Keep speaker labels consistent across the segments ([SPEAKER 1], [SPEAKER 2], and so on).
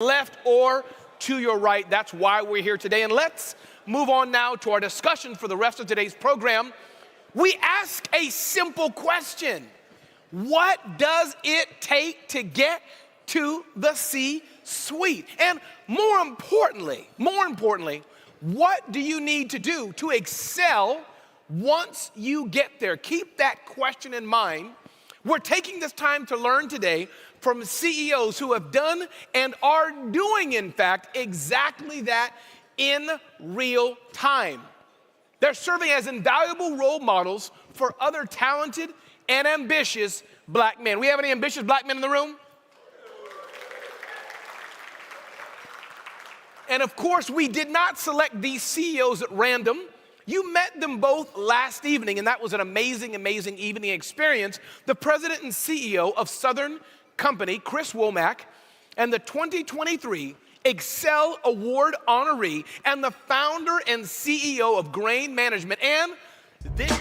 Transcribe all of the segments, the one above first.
[SPEAKER 1] left or to your right. That's why we're here today. And let's move on now to our discussion for the rest of today's program. We ask a simple question. What does it take to get to the C-suite? And more importantly, what do you need to do to excel once you get there? Keep that question in mind. We're taking this time to learn today from CEOs who have done and are doing, in fact, exactly that in real time. They're serving as invaluable role models for other talented and ambitious black men. We have any ambitious black men in the room? And of course, we did not select these CEOs at random. You met them both last evening, and that was an amazing, amazing evening experience. The president and CEO of Southern Company, Chris Womack, and the 2023 XCEL Award honoree, and the founder and CEO of Grain Management, and this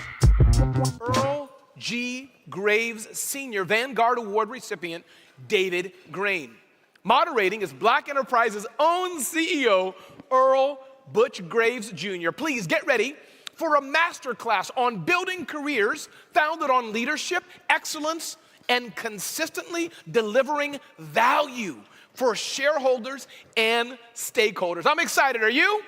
[SPEAKER 1] Earl G. Graves Sr., Vanguard Award recipient, David Grain. Moderating is Black Enterprise's own CEO, Earl Butch Graves Jr. Please get ready for a masterclass on building careers founded on leadership, excellence, and consistently delivering value for shareholders and stakeholders. I'm excited. Are you?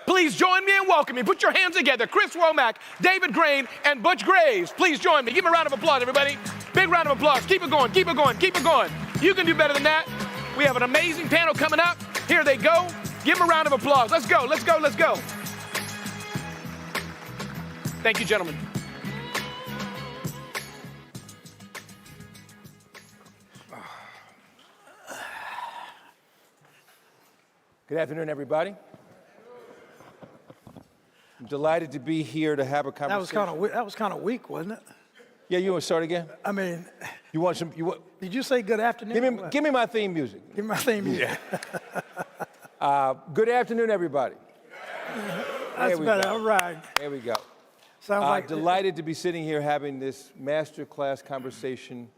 [SPEAKER 1] Please join me in welcoming. Put your hands together. Chris Womack, David Grain, and Butch Graves. Please join me. Give me a round of applause, everybody. Big round of applause. Keep it going. Keep it going. Keep it going. You can do better than that. We have an amazing panel coming up. Here they go. Give them a round of applause. Let's go. Let's go. Let's go. Thank you, gentlemen.
[SPEAKER 2] Good afternoon, everybody. I'm delighted to be here to have a conversation.
[SPEAKER 3] That was kind of weak, wasn't it?
[SPEAKER 2] Yeah, you want to start again?
[SPEAKER 3] I mean,
[SPEAKER 2] you want some?
[SPEAKER 3] did you say good afternoon?
[SPEAKER 2] Give me my theme music.
[SPEAKER 3] Give me my theme music.
[SPEAKER 2] Yeah. Good afternoon, everybody.
[SPEAKER 3] That's better. All right.
[SPEAKER 2] There we go.
[SPEAKER 3] Sounds like
[SPEAKER 2] delighted to be sitting here having this masterclass conversation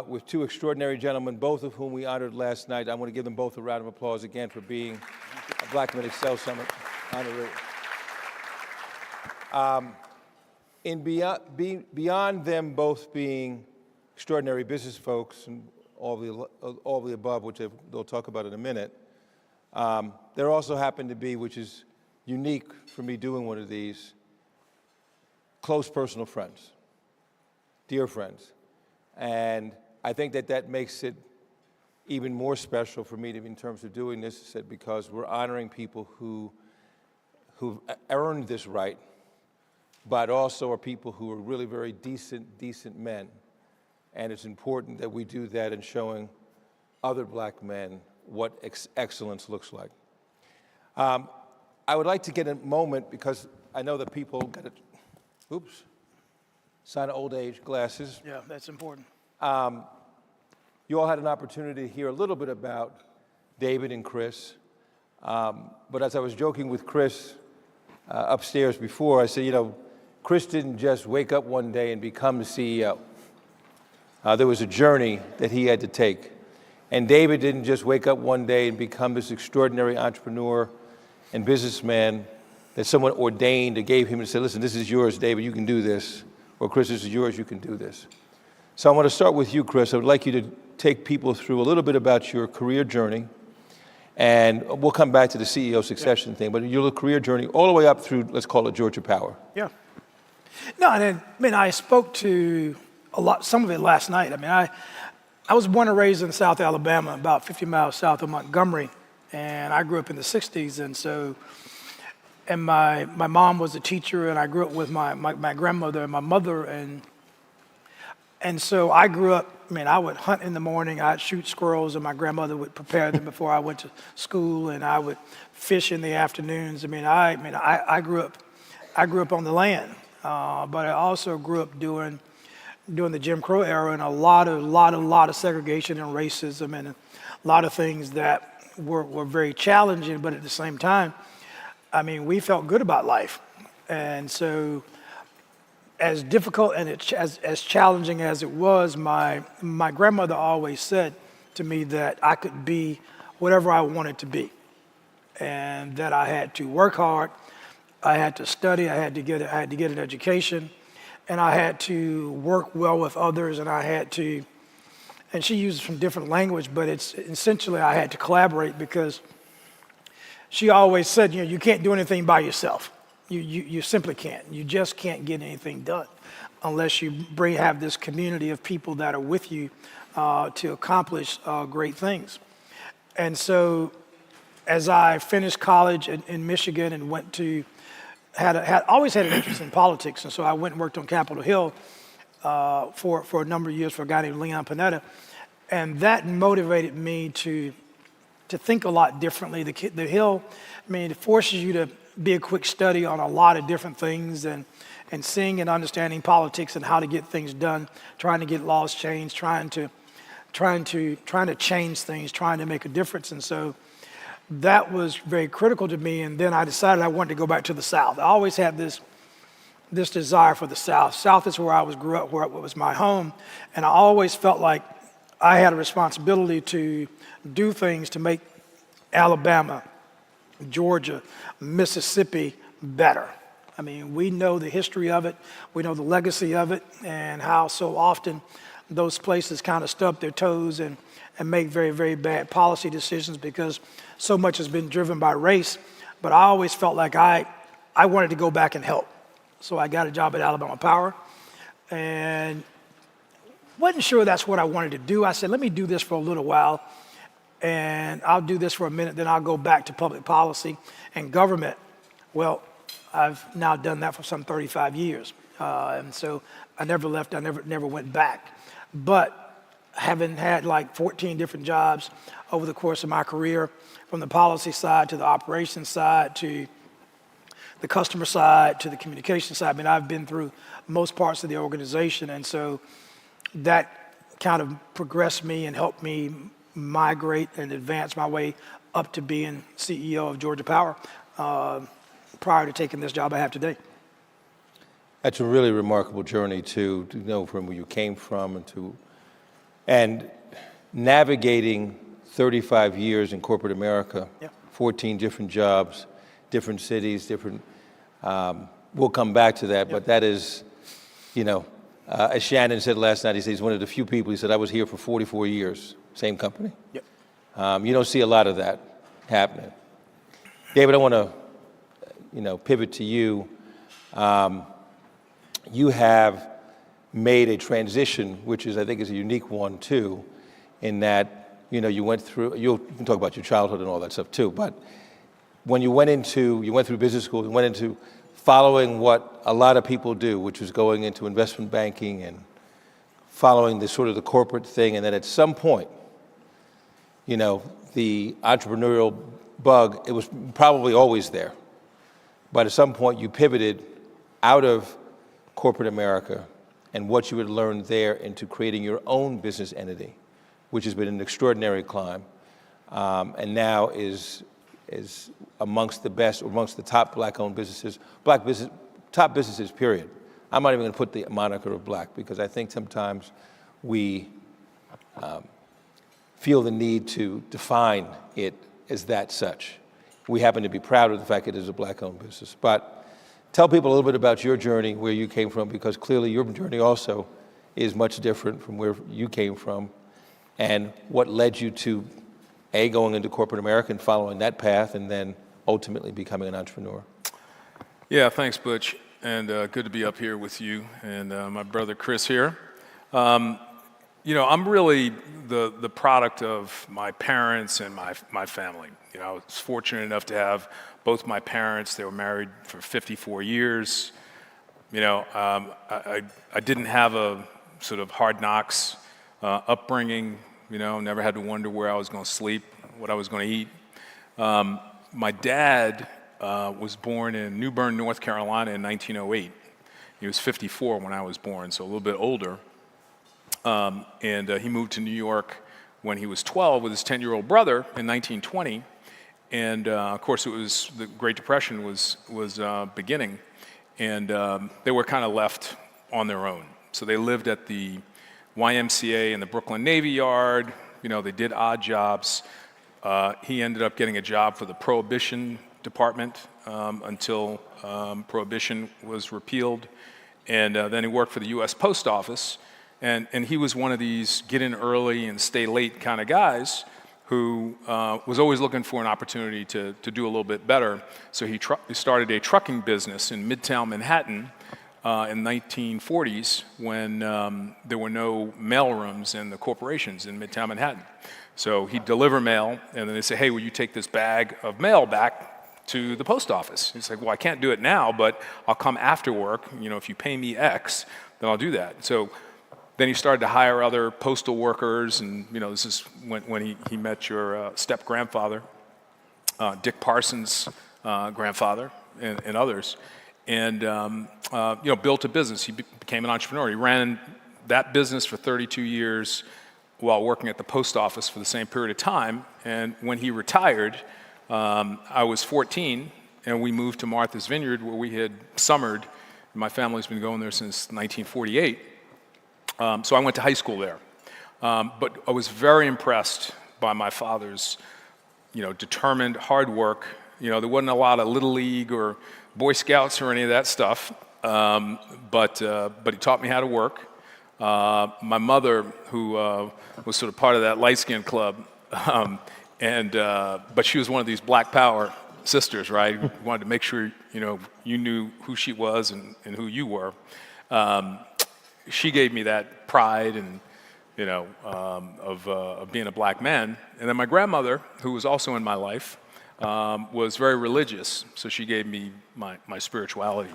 [SPEAKER 2] with two extraordinary gentlemen, both of whom we honored last night. I want to give them both a round of applause again for being a Black Men Excel Summit honoree. Beyond them both being extraordinary business folks and all the above, which they'll talk about in a minute, there also happened to be, which is unique for me doing one of these, close personal friends, dear friends. And I think that makes it even more special for me in terms of doing this, because we're honoring people who've earned this right, but also are people who are really very decent men. And it's important that we do that in showing other black men what excellence looks like. I would like to get a moment, because I know that people got to, sign of old age, glasses.
[SPEAKER 3] Yeah, that's important.
[SPEAKER 2] You all had an opportunity to hear a little bit about David and Chris. But as I was joking with Chris upstairs before, I said, Chris didn't just wake up one day and become the CEO. There was a journey that he had to take. And David didn't just wake up one day and become this extraordinary entrepreneur and businessman that someone ordained and gave him and said, listen, this is yours, David, you can do this. Or Chris, this is yours, you can do this. So I want to start with you, Chris. I would like you to take people through a little bit about your career journey. And we'll come back to the CEO succession thing, but your career journey all the way up through, let's call it Georgia Power.
[SPEAKER 3] Yeah. No, I spoke to some of it last night. I was born and raised in South Alabama, about 50 miles south of Montgomery, and I grew up in the 60s, and my mom was a teacher, and I grew up with my grandmother and my mother, and so I grew up, I would hunt in the morning, I'd shoot squirrels, and my grandmother would prepare them before I went to school, and I would fish in the afternoons. I grew up on the land, but I also grew up during the Jim Crow era, and a lot of segregation and racism, and a lot of things that were very challenging, but at the same time, we felt good about life. And so as difficult and as challenging as it was, my grandmother always said to me that I could be whatever I wanted to be, and that I had to work hard, I had to study, I had to get an education, and I had to work well with others, and I had to, and she uses some different language, but it's essentially I had to collaborate, because she always said, you can't do anything by yourself. You simply can't. You just can't get anything done unless you have this community of people that are with you to accomplish great things. And so as I finished college in Michigan and went to, always had an interest in politics, and so I went and worked on Capitol Hill for a number of years for a guy named Leon Panetta, and that motivated me to think a lot differently. The Hill, it forces you to be a quick study on a lot of different things, and seeing and understanding politics and how to get things done, trying to get laws changed, trying to change things, trying to make a difference. And so that was very critical to me. And then I decided I wanted to go back to the South. I always had this desire for the South. South is where I grew up, where it was my home. And I always felt like I had a responsibility to do things to make Alabama, Georgia, Mississippi better. We know the history of it, we know the legacy of it, and how so often those places kind of stub their toes and make very, very bad policy decisions because so much has been driven by race. But I always felt like I wanted to go back and help. So I got a job at Alabama Power, and wasn't sure that's what I wanted to do. I said, let me do this for a little while, and I'll do this for a minute, then I'll go back to public policy and government. Well, I've now done that for some 35 years. And so I never left, I never went back. But having had like 14 different jobs over the course of my career, from the policy side to the operations side to the customer side to the communication side, I've been through most parts of the organization. And so that kind of progressed me and helped me migrate and advance my way up to being CEO of Georgia Power prior to taking this job I have today.
[SPEAKER 2] That's a really remarkable journey to know from where you came from and navigating 35 years in corporate America, 14 different jobs, different cities, different. We'll come back to that, but that is, as Shannon said last night, he said he's one of the few people. He said I was here for 44 years, same company.
[SPEAKER 3] Yep.
[SPEAKER 2] You don't see a lot of that happening. David, I want to, pivot to you. You have made a transition, which I think is a unique one too, in that, you went through, you can talk about your childhood and all that stuff too, but when you went through business school, you went into following what a lot of people do, which is going into investment banking and following the sort of the corporate thing, and then at some point, the entrepreneurial bug, it was probably always there. But at some point you pivoted out of corporate America and what you had learned there into creating your own business entity, which has been an extraordinary climb, and now is amongst the best, or amongst the top black-owned businesses, top businesses, period. I'm not even going to put the moniker of black, because I think sometimes we feel the need to define it as that such. We happen to be proud of the fact it is a black-owned business. But tell people a little bit about your journey, where you came from, because clearly your journey also is much different from where you came from, and what led you to, A, going into corporate America and following that path, and then ultimately becoming an entrepreneur.
[SPEAKER 4] Yeah, thanks, Butch, and good to be up here with you and my brother Chris here. I'm really the product of my parents and my family. I was fortunate enough to have both my parents. They were married for 54 years. I didn't have a sort of hard knocks upbringing. Never had to wonder where I was going to sleep, what I was going to eat. My dad was born in New Bern, North Carolina in 1908. He was 54 when I was born, so a little bit older. And he moved to New York when he was 12 with his 10-year-old brother in 1920. And of course, the Great Depression was beginning, and they were kind of left on their own. So they lived at the YMCA in the Brooklyn Navy Yard, They did odd jobs. He ended up getting a job for the Prohibition Department until Prohibition was repealed. And then he worked for the U.S. Post Office. And he was one of these get in early and stay late kind of guys who was always looking for an opportunity to do a little bit better. So he started a trucking business in Midtown Manhattan in the 1940s when there were no mailrooms in the corporations in Midtown Manhattan. So he'd deliver mail, and then they'd say, hey, will you take this bag of mail back to the post office? He's like, well, I can't do it now, but I'll come after work. If you pay me X, then I'll do that. So then he started to hire other postal workers, and this is when he met your step-grandfather, Dick Parsons' grandfather, and others, and built a business. He became an entrepreneur. He ran that business for 32 years while working at the post office for the same period of time. And when he retired, I was 14, and we moved to Martha's Vineyard, where we had summered. My family's been going there since 1948. So I went to high school there. But I was very impressed by my father's, determined hard work. There wasn't a lot of Little League or Boy Scouts or any of that stuff, but he taught me how to work. My mother, who was sort of part of that light-skin club, but she was one of these Black Power sisters, right? Who wanted to make sure you knew who she was and who you were. She gave me that pride and of being a black man. And then my grandmother, who was also in my life, was very religious, so she gave me my spirituality.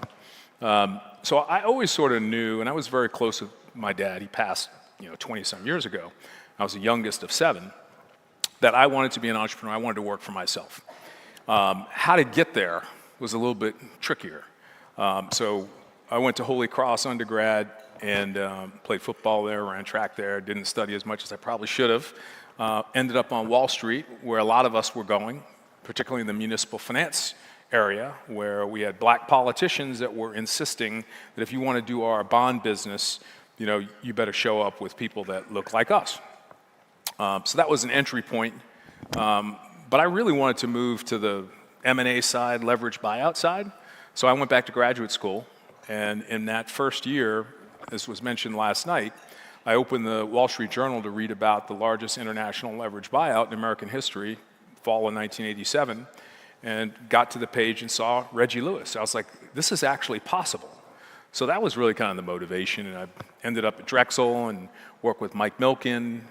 [SPEAKER 4] So I always sort of knew, and I was very close with my dad. He passed 20-some years ago. I was the youngest of 7, that I wanted to be an entrepreneur. I wanted to work for myself. How to get there was a little bit trickier. So I went to Holy Cross undergrad and played football there, ran track there, didn't study as much as I probably should have. Ended up on Wall Street, where a lot of us were going, particularly in the municipal finance area, where we had black politicians that were insisting that if you want to do our bond business, you better show up with people that look like us. So that was an entry point. But I really wanted to move to the M&A side, leverage buyout side. So I went back to graduate school, and in that first year, as was mentioned last night, I opened the Wall Street Journal to read about the largest international leverage buyout in American history, fall of 1987, and got to the page and saw Reggie Lewis. I was like, this is actually possible. So that was really kind of the motivation, and I ended up at Drexel and worked with Mike Milken,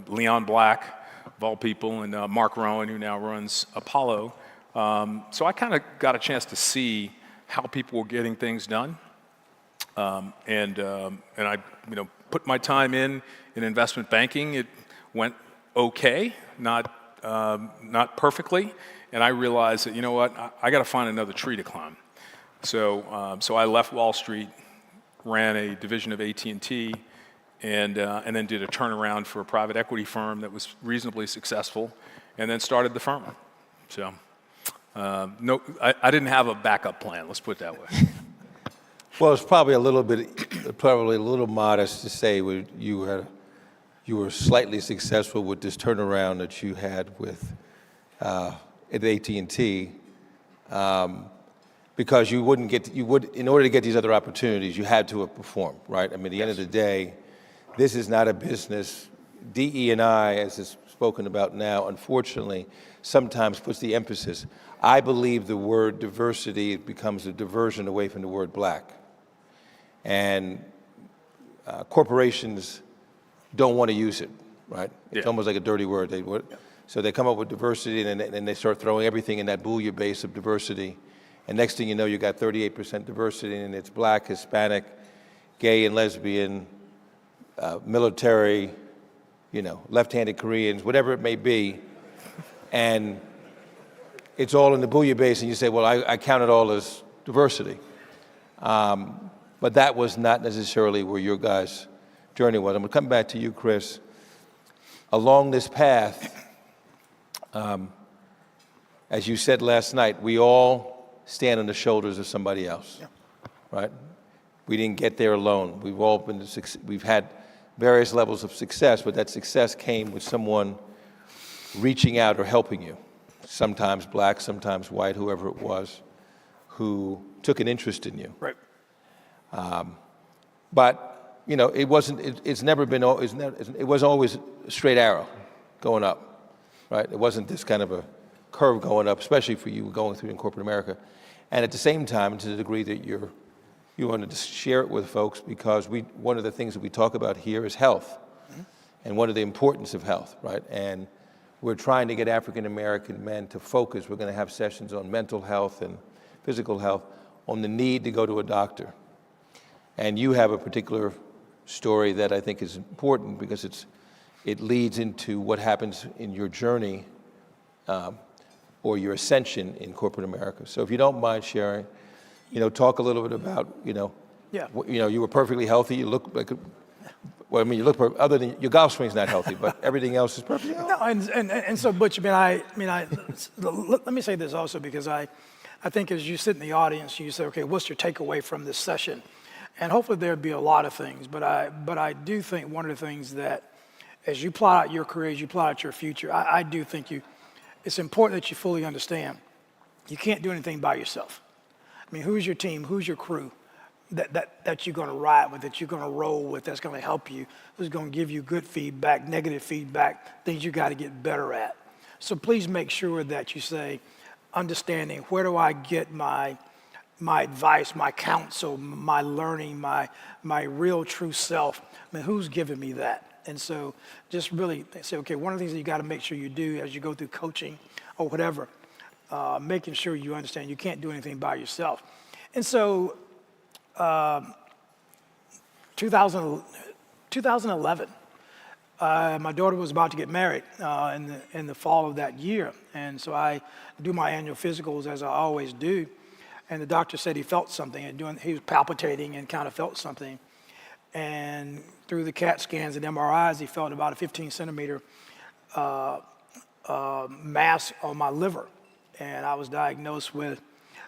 [SPEAKER 4] Leon Black, of all people, and Mark Rowan, who now runs Apollo. So I kind of got a chance to see how people were getting things done. And I put my time in investment banking. It went okay, not perfectly, and I realized that I got to find another tree to climb. So I left Wall Street, ran a division of AT&T, and then did a turnaround for a private equity firm that was reasonably successful, and then started the firm. So no, I didn't have a backup plan. Let's put it that way.
[SPEAKER 2] Well, it's probably a little modest to say you were slightly successful with this turnaround that you had with at AT&T, because in order to get these other opportunities, you had to have performed, right? I mean, at the end of the day, this is not a business. DE&I, as is spoken about now, unfortunately, sometimes puts the emphasis. I believe the word diversity becomes a diversion away from the word black. And corporations don't want to use it, right? It's almost like a dirty word. So they come up with diversity, and then they start throwing everything in that bouillabaisse of diversity. And next thing you know, you got 38% diversity, and it's black, Hispanic, gay and lesbian, military, left-handed Koreans, whatever it may be. And it's all in the bouillabaisse, and you say, well, I count it all as diversity. But that was not necessarily where your guys' journey was. I'm going to come back to you, Chris. Along this path, as you said last night, we all stand on the shoulders of somebody else, right? We didn't get there alone. We've had various levels of success, but that success came with someone reaching out or helping you, sometimes black, sometimes white, whoever it was, who took an interest in you.
[SPEAKER 3] Right.
[SPEAKER 2] But, you know, it wasn't, it's never been, it was always a straight arrow going up, right? It wasn't this kind of a curve going up, especially for you going through in corporate America. And at the same time, to the degree that you wanted to share it with folks, because one of the things that we talk about here is health, and one of the importance of health, right? And we're trying to get African American men to focus. We're going to have sessions on mental health and physical health, on the need to go to a doctor. And you have a particular story that I think is important because it leads into what happens in your journey or your ascension in corporate America. So if you don't mind sharing, you know, talk a little bit about, you know,
[SPEAKER 3] Yeah.
[SPEAKER 2] you know, you were perfectly healthy. You look like, well, I mean, you look other than your golf swing's not healthy, but everything else is perfectly healthy.
[SPEAKER 3] No, and so, Butch, let me say this also, because I think as you sit in the audience, you say, okay, what's your takeaway from this session? And hopefully there'd be a lot of things, but I do think one of the things that, as you plot out your career, as you plot out your future, I do think it's important that you fully understand you can't do anything by yourself. I mean, who's your team? Who's your crew that you're going to ride with, that you're going to roll with, that's going to help you, who's going to give you good feedback, negative feedback, things you got to get better at. So please make sure that you say, understanding, where do I get my advice, my counsel, my learning, my real true self? I mean, who's giving me that? And so just really say, okay, one of the things that you got to make sure you do as you go through coaching or whatever, making sure you understand you can't do anything by yourself. And so 2011, my daughter was about to get married in the fall of that year. And so I do my annual physicals, as I always do. And the doctor said he felt something. He was palpitating and kind of felt something. And through the CAT scans and MRIs, he felt about a 15 centimeter mass on my liver. And I was diagnosed with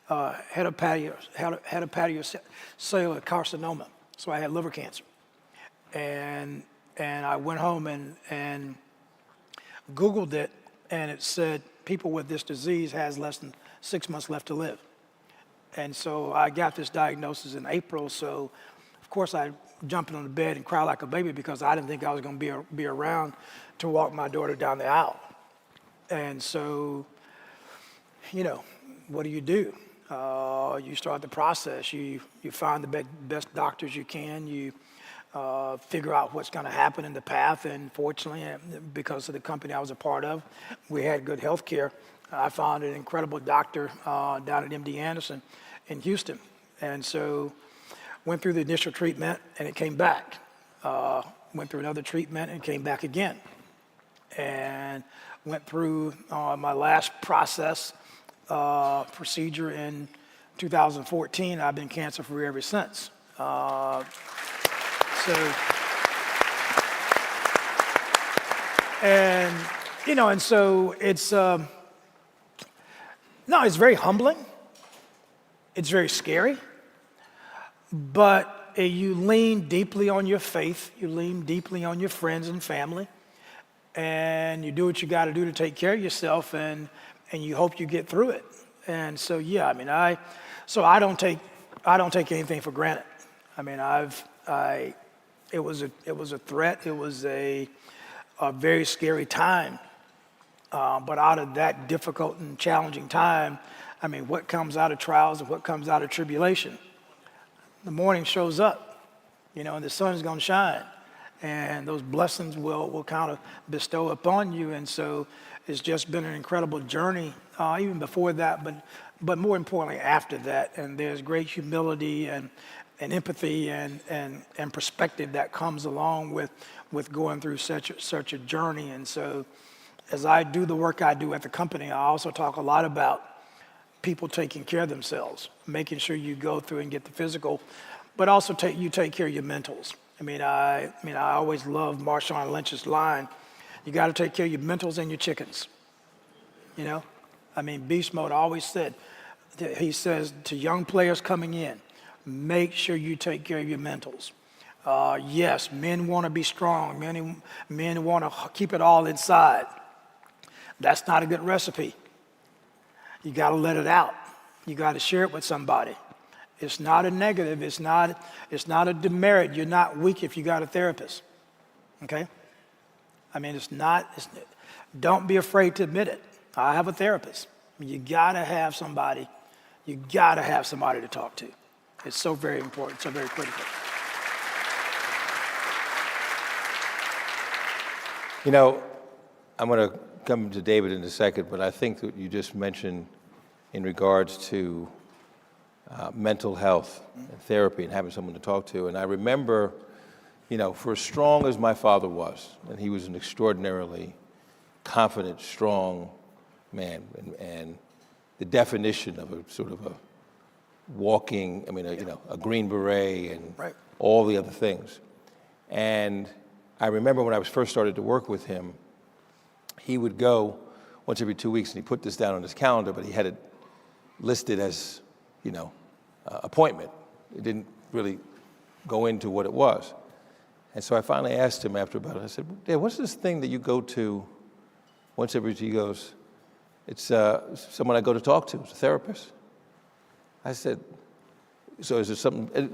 [SPEAKER 3] hepatocellular carcinoma. So I had liver cancer. And I went home and Googled it, and it said people with this disease has less than 6 months left to live. And so I got this diagnosis in April, so of course I jumped on the bed and cried like a baby because I didn't think I was going to be around to walk my daughter down the aisle. And so, you know, what do? You start the process. You find the best doctors you can. You figure out what's going to happen in the path. And fortunately, because of the company I was a part of, we had good health care. I found an incredible doctor down at MD Anderson in Houston. And so went through the initial treatment and it came back. Went through another treatment and came back again. And went through my last procedure in 2014. I've been cancer-free ever since. And so it's, it's very humbling. It's very scary. But you lean deeply on your faith. You lean deeply on your friends and family. And you do what you got to do to take care of yourself, and you hope you get through it. And so, yeah, I mean, I don't take anything for granted. I mean, it was a threat. It was a very scary time. But out of that difficult and challenging time, I mean, what comes out of trials and what comes out of tribulation? The morning shows up, and the sun is going to shine. And those blessings will kind of bestow upon you. And so it's just been an incredible journey, even before that, but more importantly after that. And there's great humility and empathy and perspective that comes along with going through such a journey. And so as I do the work I do at the company, I also talk a lot about people taking care of themselves, making sure you go through and get the physical, but also take care of your mentals. I mean, I always love Marshawn Lynch's line, you got to take care of your mentals and your chickens. I mean, Beast Mode always said, he says to young players coming in, make sure you take care of your mentals. Yes, men want to be strong. Men want to keep it all inside. That's not a good recipe. You got to let it out. You got to share it with somebody. It's not a negative. It's not a demerit. You're not weak if you got a therapist. Okay? I mean, don't be afraid to admit it. I have a therapist. You got to have somebody. You got to have somebody to talk to. It's so very important, so very critical.
[SPEAKER 2] You know, I'm going to come to David in a second, but I think that you just mentioned in regards to mental health and therapy and having someone to talk to. And I remember, you know, for as strong as my father was, and he was an extraordinarily confident, strong man, and the definition of a sort of a walking, a Green Beret and all the other things. And I remember when I was first started to work with him, he would go once every 2 weeks, and he put this down on his calendar, but he had it listed as, appointment. It didn't really go into what it was. And so I finally asked him after about it, I said, Dad, what's this thing that you go to once every, he goes, it's someone I go to talk to, it's a therapist. I said, so is there something,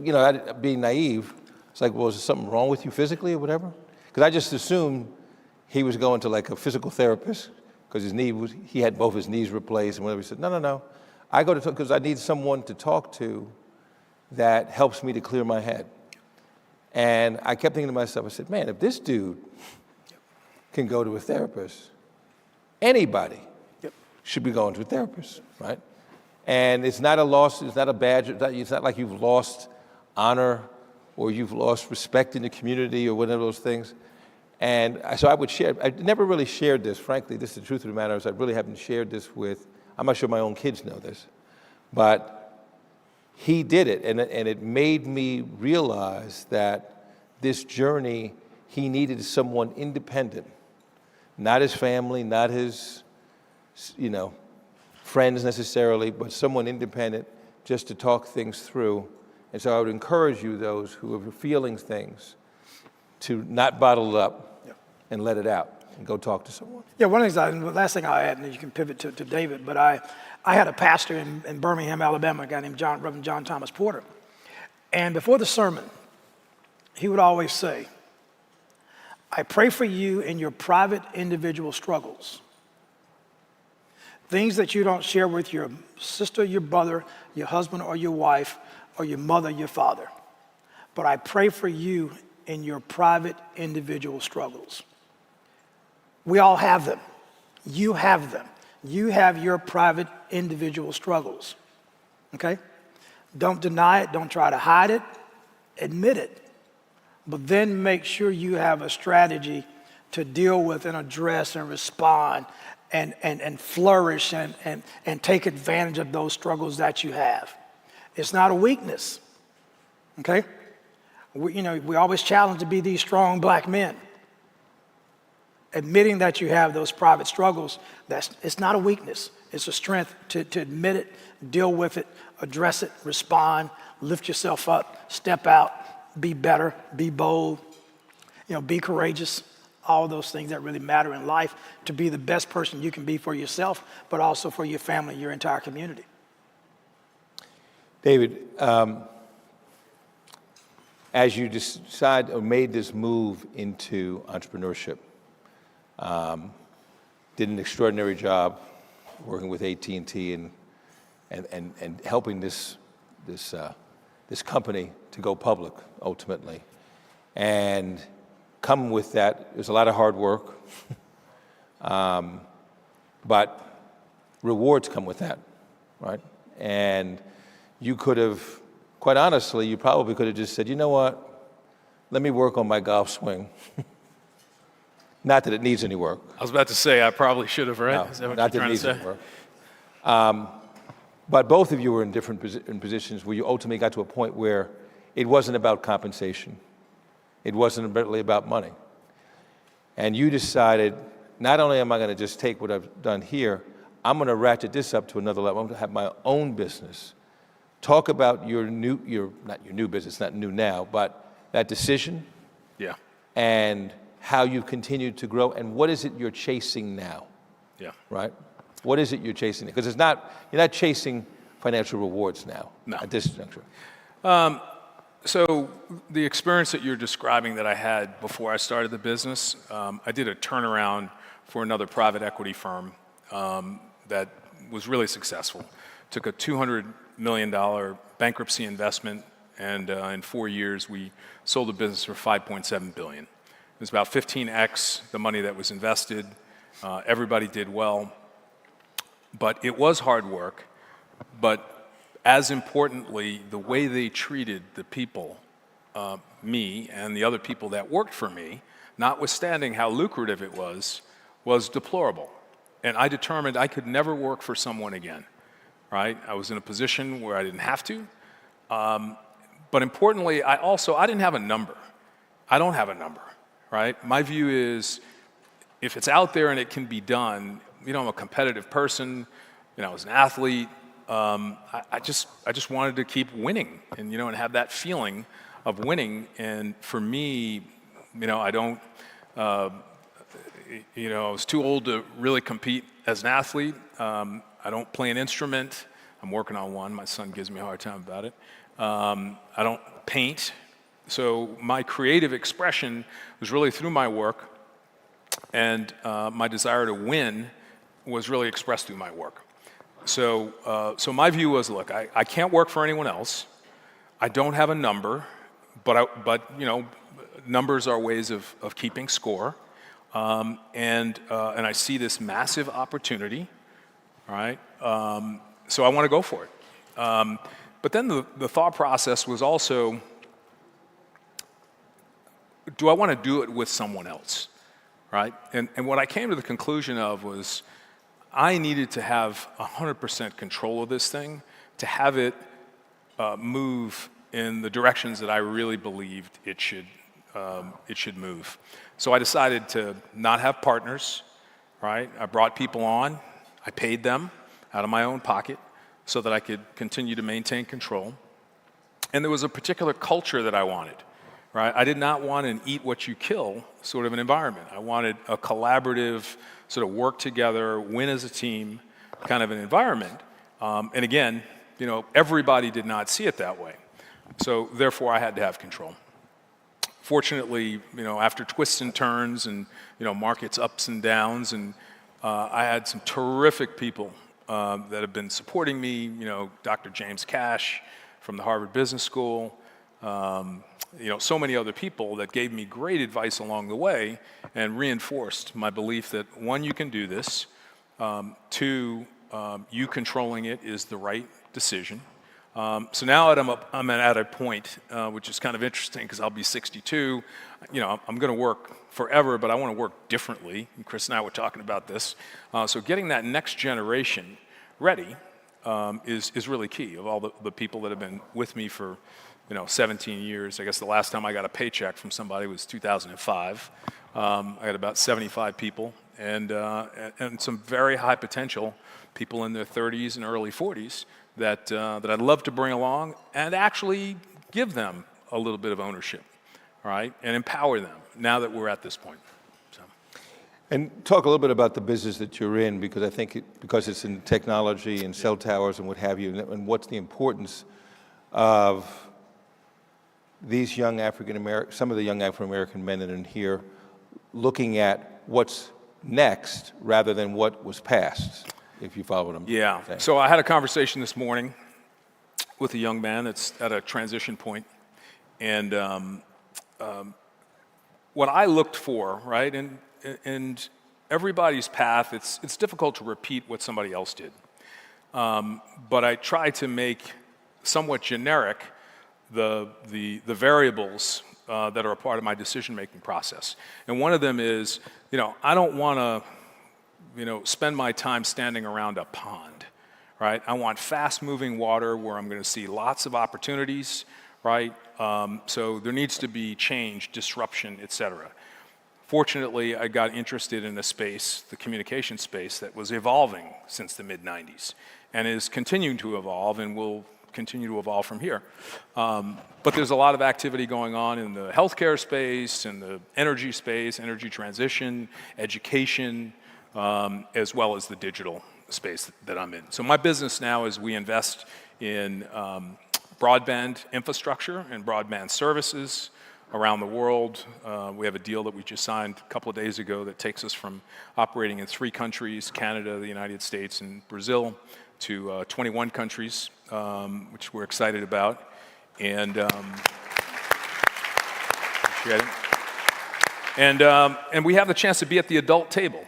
[SPEAKER 2] being naive, it's like, well, is there something wrong with you physically or whatever? Because I just assumed he was going to like a physical therapist because he had both his knees replaced and whatever. He said, no. I go to talk because I need someone to talk to that helps me to clear my head. And I kept thinking to myself, I said, man, if this dude can go to a therapist, anybody should be going to a therapist, right? And it's not a loss, it's not a badge, it's not like you've lost honor or you've lost respect in the community or whatever those things. And so I would share, I never really shared this, frankly, this is the truth of the matter, is I really haven't shared this with, I'm not sure my own kids know this, but he did it, and it made me realize that this journey, he needed someone independent, not his family, not his, friends necessarily, but someone independent just to talk things through. And so I would encourage you, those who are feeling things, to not bottle it up and let it out and go talk to someone.
[SPEAKER 3] Yeah, one of the things, the last thing I'll add, and you can pivot to David, but I had a pastor in Birmingham, Alabama, a guy named Reverend John Thomas Porter. And before the sermon, he would always say, I pray for you in your private individual struggles. Things that you don't share with your sister, your brother, your husband, or your wife, or your mother, your father. But I pray for you in your private individual struggles. We all have them. You have them. You have your private individual struggles, okay? Don't deny it. Don't try to hide it. Admit it. But then make sure you have a strategy to deal with and address and respond and flourish and take advantage of those struggles that you have. It's not a weakness, okay? We always challenge to be these strong black men. Admitting that you have those private struggles, it's not a weakness. It's a strength to admit it, deal with it, address it, respond, lift yourself up, step out, be better, be bold, be courageous, all those things that really matter in life to be the best person you can be for yourself, but also for your family, your entire community.
[SPEAKER 2] David, as you decide or made this move into entrepreneurship, did an extraordinary job working with AT&T and helping this company to go public ultimately. And come with that, there's a lot of hard work, but rewards come with that, right? And you could have, quite honestly, you probably could have just said, you know what, let me work on my golf swing. Not that it needs any work.
[SPEAKER 4] I was about to say, I probably should have, right?
[SPEAKER 2] No,
[SPEAKER 4] Is that what
[SPEAKER 2] not
[SPEAKER 4] you're
[SPEAKER 2] that it
[SPEAKER 4] trying
[SPEAKER 2] needs
[SPEAKER 4] to
[SPEAKER 2] any
[SPEAKER 4] say?
[SPEAKER 2] work. But both of you were in different positions where you ultimately got to a point where it wasn't about compensation. It wasn't really about money. And you decided, not only am I going to just take what I've done here, I'm going to ratchet this up to another level. I'm going to have my own business. Talk about not your new business, not new now, but that decision
[SPEAKER 4] Yeah.
[SPEAKER 2] and how you continued to grow, and what is it you're chasing now,
[SPEAKER 4] Yeah.
[SPEAKER 2] right? What is it you're chasing? Because you're not chasing financial rewards now
[SPEAKER 4] No.
[SPEAKER 2] at this juncture.
[SPEAKER 4] So the experience that you're describing that I had before I started the business, I did a turnaround for another private equity firm that was really successful. Took a $200 million bankruptcy investment, and in 4 years we sold the business for $5.7 billion. It was about 15x the money that was invested. Everybody did well, but it was hard work. But as importantly, the way they treated the people, me and the other people that worked for me, notwithstanding how lucrative it was deplorable. And I determined I could never work for someone again, right? I was in a position where I didn't have to. But importantly, I didn't have a number. I don't have a number, right? My view is, if it's out there and it can be done, I'm a competitive person, I was an athlete, I just wanted to keep winning and have that feeling of winning. And for me, I don't, I was too old to really compete as an athlete. I don't play an instrument. I'm working on one. My son gives me a hard time about it. I don't paint. So my creative expression was really through my work, and my desire to win was really expressed through my work. So my view was, look, I can't work for anyone else. I don't have a number, but numbers are ways of keeping score. And I see this massive opportunity, all right? So I want to go for it. But then the thought process was also, do I want to do it with someone else, right? And what I came to the conclusion of was, I needed to have 100% control of this thing to have it move in the directions that I really believed it should move. So I decided to not have partners, right? I brought people on, I paid them out of my own pocket so that I could continue to maintain control. And there was a particular culture that I wanted, right? I did not want an eat what you kill sort of an environment. I wanted a collaborative, sort of work together, win as a team kind of an environment. And again, everybody did not see it that way. So therefore I had to have control. Fortunately, after twists and turns and, markets ups and downs, and I had some terrific people that have been supporting me, Dr. James Cash from the Harvard Business School, so many other people that gave me great advice along the way and reinforced my belief that, one, you can do this, two, you controlling it is the right decision. So now I'm at a point which is kind of interesting because I'll be 62. I'm going to work forever, but I want to work differently. And Chris and I were talking about this. So getting that next generation ready is really key. Of all the people that have been with me for 17 years. I guess the last time I got a paycheck from somebody was 2005. I got about 75 people and some very high potential people in their 30s and early 40s that I'd love to bring along and actually give them a little bit of ownership, right, and empower them now that we're at this point. So.
[SPEAKER 2] And talk a little bit about the business that you're in, because I think because it's in technology and cell towers and what have you, and what's the importance of these young some of the young African-American men that are in here looking at what's next rather than what was past, if you follow what I'm saying.
[SPEAKER 4] So I had a conversation this morning with a young man that's at a transition point, and what I looked for, right, and everybody's path, it's difficult to repeat what somebody else did, but I try to make somewhat generic the variables that are a part of my decision-making process. And one of them is, I don't want to, spend my time standing around a pond, right? I want fast-moving water where I'm going to see lots of opportunities, right? So there needs to be change, disruption, et cetera. Fortunately, I got interested in a space, the communication space, that was evolving since the mid-'90s and is continuing to evolve and will continue to evolve from here. But there's a lot of activity going on in the healthcare space, in the energy space, energy transition, education, as well as the digital space that I'm in. So my business now is we invest in broadband infrastructure and broadband services around the world. We have a deal that we just signed a couple of days ago that takes us from operating in 3 countries, Canada, the United States, and Brazil, to 21 countries, which we're excited about. And appreciate it. And we have the chance to be at the adult table.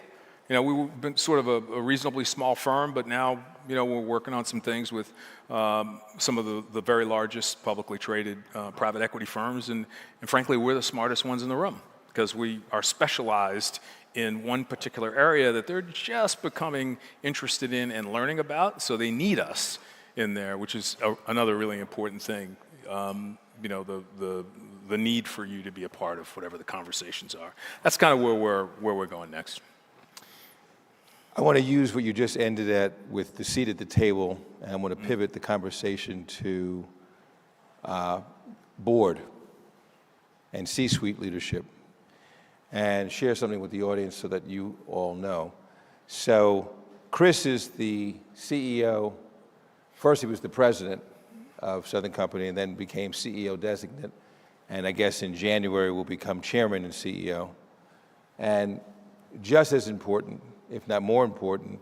[SPEAKER 4] We've been sort of a reasonably small firm, but now, we're working on some things with some of the very largest publicly traded private equity firms. And frankly, we're the smartest ones in the room because we are specialized in one particular area that they're just becoming interested in and learning about. So they need us in there, which is another really important thing. The need for you to be a part of whatever the conversations are. That's kind of where we're going next.
[SPEAKER 2] I want to use what you just ended at with the seat at the table, and I want to pivot the conversation to board and C-suite leadership and share something with the audience so that you all know. So Chris is the CEO. First, he was the president of Southern Company and then became CEO designate. And I guess in January will become chairman and CEO. And just as important, if not more important,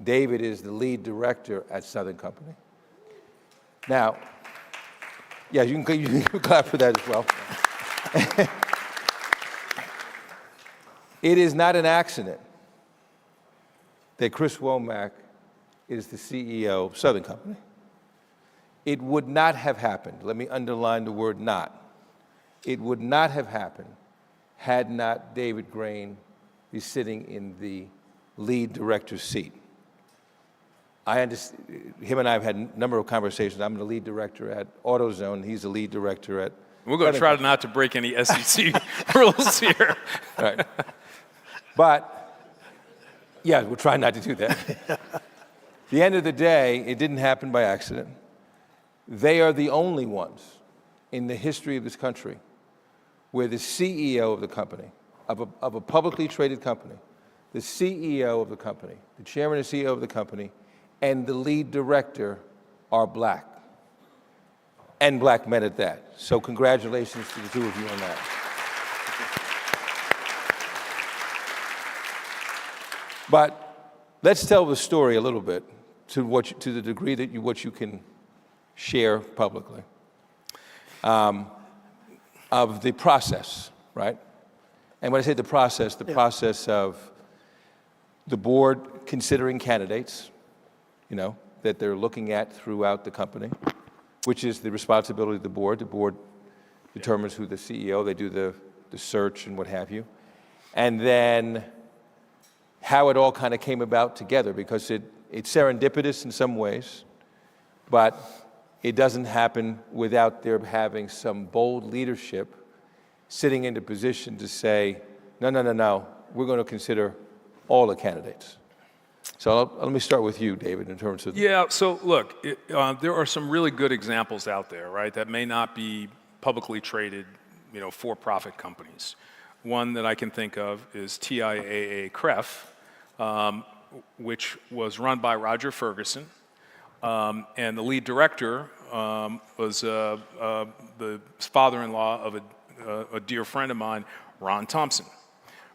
[SPEAKER 2] David is the lead director at Southern Company. Now, yeah, you can clap for that as well. It is not an accident that Chris Womack is the CEO of Southern Company. It would not have happened, let me underline the word not. It would not have happened had not David Grain be sitting in the lead director's seat. I understand, him and I have had a number of conversations. I'm the lead director at AutoZone. He's the lead director at...
[SPEAKER 4] We're going to try not to break any SEC rules here.
[SPEAKER 2] Right. But, yeah, we'll try not to do that. At the end of the day, it didn't happen by accident. They are the only ones in the history of this country where the CEO of the company, of a publicly traded company, the CEO of the company, the chairman and CEO of the company, and the lead director are black, and black men at that. So congratulations to the two of you on that. But let's tell the story a little bit to the degree that what you can share publicly of the process, right? And when I say the process of the board considering candidates, that they're looking at throughout the company, which is the responsibility of the board. The board determines who the CEO, they do the search and what have you. And then how it all kind of came about together, because it's serendipitous in some ways, but it doesn't happen without there having some bold leadership sitting in the position to say, no, we're going to consider all the candidates. So let me start with you, David, in terms of...
[SPEAKER 4] Yeah, so look, there are some really good examples out there, right, that may not be publicly traded, for-profit companies. One that I can think of is TIAA-CREF, which was run by Roger Ferguson, and the lead director was the father-in-law of a dear friend of mine, Ron Thompson.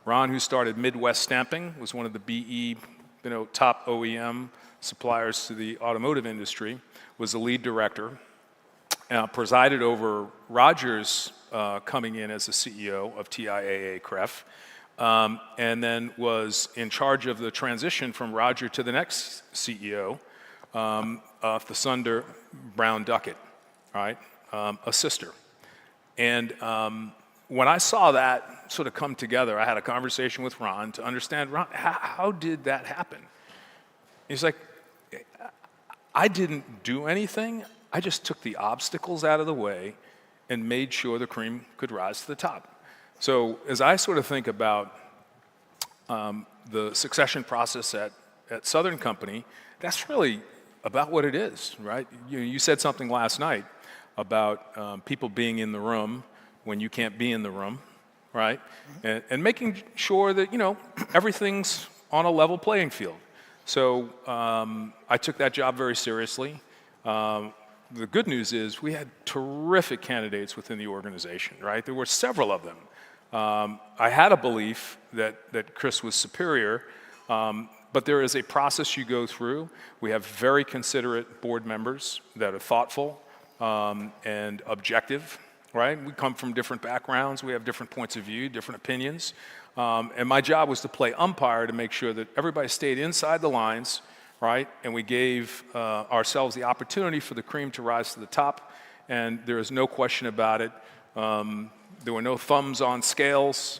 [SPEAKER 4] Ron, who started Midwest Stamping, was one of the BE top OEM suppliers to the automotive industry, was the lead director, presided over Roger's coming in as the CEO of TIAA-CREF, and then was in charge of the transition from Roger to the next CEO of the Sunder Brown Duckett, right, a sister. And when I saw that sort of come together, I had a conversation with Ron to understand, Ron, how did that happen? He's like, I didn't do anything. I just took the obstacles out of the way and made sure the cream could rise to the top. So as I sort of think about the succession process at Southern Company, that's really about what it is, right? You said something last night about people being in the room when you can't be in the room, right? And making sure that, everything's on a level playing field. So I took that job very seriously. The good news is we had terrific candidates within the organization, right? There were several of them. I had a belief that Chris was superior, but there is a process you go through. We have very considerate board members that are thoughtful and objective, right? We come from different backgrounds. We have different points of view, different opinions. And my job was to play umpire to make sure that everybody stayed inside the lines, right? And we gave ourselves the opportunity for the cream to rise to the top. And there is no question about it. There were no thumbs on scales.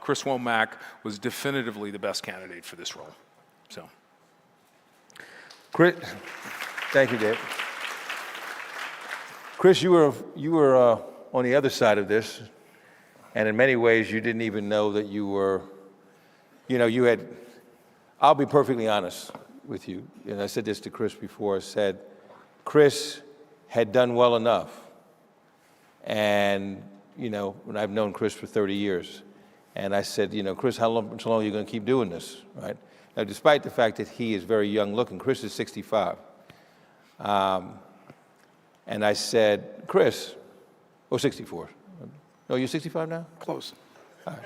[SPEAKER 4] Chris Womack was definitively the best candidate for this role. So,
[SPEAKER 2] Chris, thank you, Dave. Chris, you were on the other side of this, and in many ways, you didn't even know that you were, you had. I'll be perfectly honest with you, and I said this to Chris before. I said, Chris had done well enough, and when I've known Chris for 30 years, and I said, Chris, how long are you going to keep doing this, right? Now, despite the fact that he is very young looking, Chris is 65. And I said, Chris, 64. No, you're 65 now?
[SPEAKER 3] Close.
[SPEAKER 2] All right.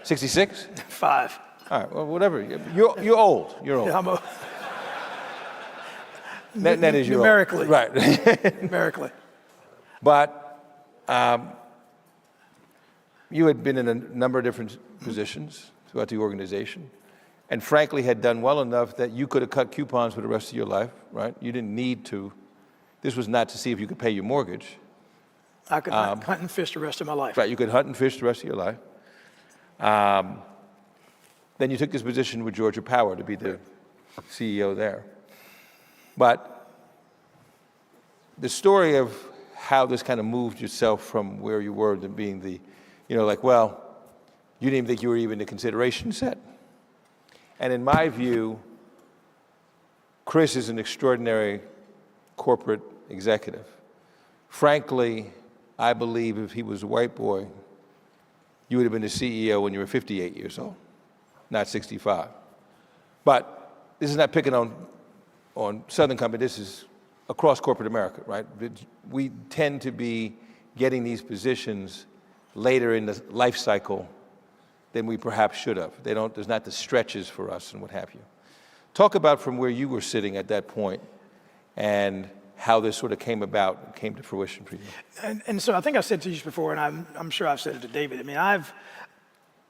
[SPEAKER 2] 66?
[SPEAKER 3] 5.
[SPEAKER 2] All right, well, whatever. You're old. You're old.
[SPEAKER 3] Yeah, I'm
[SPEAKER 2] That is your
[SPEAKER 3] numerically.
[SPEAKER 2] old. Right.
[SPEAKER 3] Numerically.
[SPEAKER 2] But you had been in a number of different positions throughout the organization, and frankly had done well enough that you could have cut coupons for the rest of your life, right? You didn't need to. This was not to see if you could pay your mortgage.
[SPEAKER 3] I could hunt and fish the rest of my life.
[SPEAKER 2] Right, you could hunt and fish the rest of your life. Then you took this position with Georgia Power to be the CEO there. But the story of how this kind of moved yourself from where you were to being the, you didn't even think you were even the consideration set. And in my view, Chris is an extraordinary corporate executive. Frankly, I believe if he was a white boy, you would have been the CEO when you were 58 years old, not 65. But this is not picking on Southern Company, this is across corporate America, right? We tend to be getting these positions later in the life cycle than we perhaps should have. There's not the stretches for us and what have you. Talk about from where you were sitting at that point and how this sort of came about and came to fruition for you.
[SPEAKER 3] And so I think I said to you before, and I'm sure I've said it to David. I mean,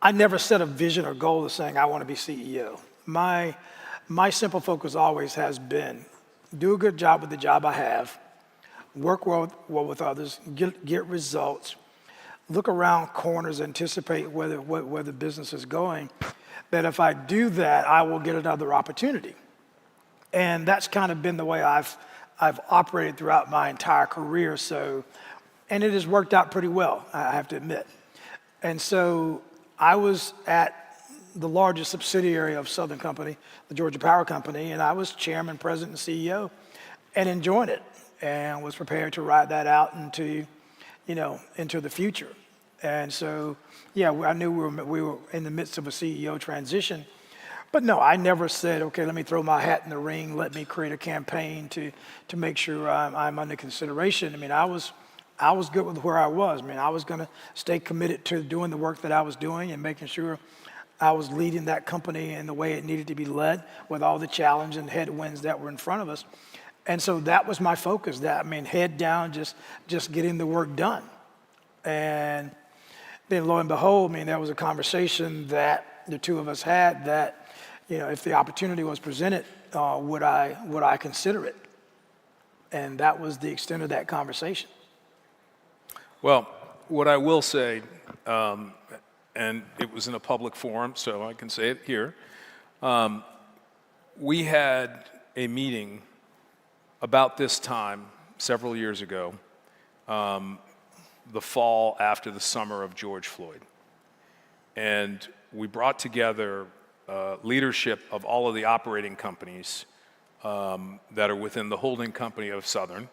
[SPEAKER 3] I never set a vision or goal of saying I want to be CEO. My simple focus always has been do a good job with the job I have, work well with others, get results, look around corners, anticipate where the business is going. That if I do that, I will get another opportunity. And that's kind of been the way I've operated throughout my entire career. So, and it has worked out pretty well, I have to admit. And so I was at the largest subsidiary of Southern Company, the Georgia Power Company, and I was chairman, president, and CEO, and enjoying it, and was prepared to ride that out into the future. And so, yeah, I knew we were in the midst of a CEO transition, but no, I never said, okay, let me throw my hat in the ring, let me create a campaign to make sure I'm under consideration. I mean, I was good with where I was. I mean, I was going to stay committed to doing the work that I was doing and making sure I was leading that company in the way it needed to be led with all the challenge and headwinds that were in front of us. And so that was my focus, head down, just getting the work done. And then lo and behold, there was a conversation that the two of us had that, if the opportunity was presented, would I consider it? And that was the extent of that conversation.
[SPEAKER 4] Well, what I will say, and it was in a public forum, so I can say it here. We had a meeting about this time several years ago, the fall after the summer of George Floyd. And we brought together leadership of all of the operating companies that are within the holding company of Southern,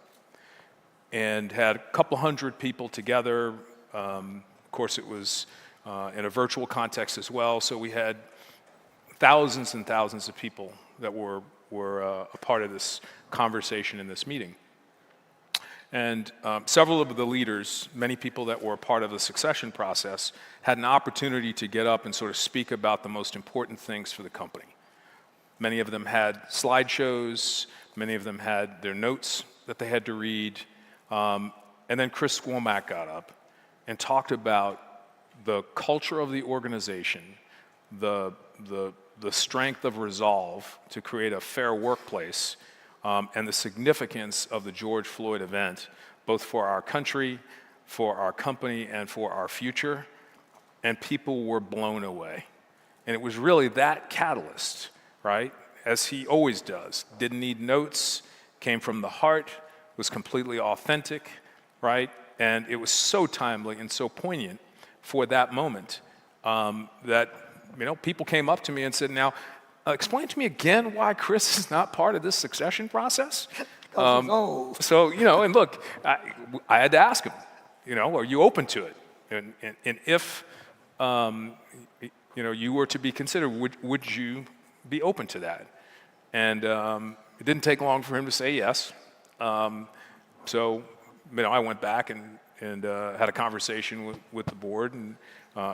[SPEAKER 4] and had a couple hundred people together. Of course, it was in a virtual context as well, so we had thousands and thousands of people that were a part of this conversation in this meeting. And several of the leaders, many people that were a part of the succession process, had an opportunity to get up and sort of speak about the most important things for the company. Many of them had slideshows, many of them had their notes that they had to read, and then Chris Womack got up and talked about the culture of the organization, the strength of resolve to create a fair workplace, and the significance of the George Floyd event, both for our country, for our company, and for our future. And people were blown away. And it was really that catalyst, right, as he always does. Didn't need notes, came from the heart, was completely authentic, right? And it was so timely and so poignant for that moment that, people came up to me and said, now, explain to me again why Chris is not part of this succession process. So, and look, I had to ask him, are you open to it? And if, you were to be considered, would you be open to that? And it didn't take long for him to say yes. So, I went back and had a conversation with the board, and